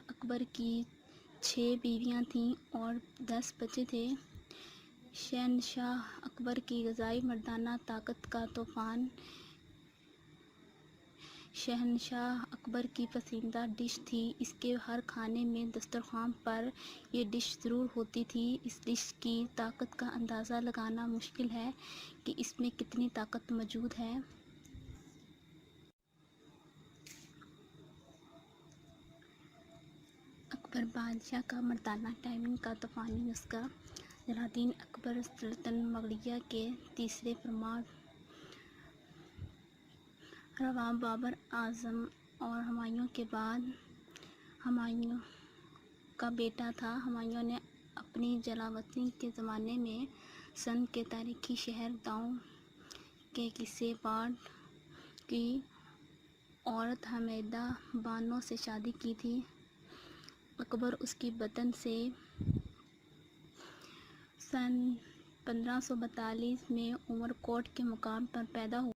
اکبر کی 6 بیویاں تھیں اور 10 بچے تھے۔ شہنشاہ اکبر کی غذائی مردانہ طاقت کا طوفان۔ شہنشاہ اکبر کی پسندیدہ ڈش تھی۔ اس کے ہر کھانے میں دسترخوان پر یہ ڈش ضرور ہوتی تھی۔ اس ڈش کی طاقت کا اندازہ لگانا مشکل ہے کہ اس میں کتنی طاقت موجود ہے۔ اکبر بادشاہ کا مردانہ ٹائمنگ کا طوفانی نسخہ۔ جلال الدین اکبر سلطنت مغلیہ کے تیسرے فرمان روا بابر اعظم اور ہمایوں کے بعد ہمایوں کا بیٹا تھا۔ ہمایوں نے اپنی جلاوطنی کے زمانے میں سندھ کے تاریخی شہر داؤں کے قصے باڑ کی عورت حمیدہ بانو سے شادی کی تھی۔ اکبر اس کی بطن سے سن 1542 میں عمر کوٹ کے مقام پر پیدا ہوا۔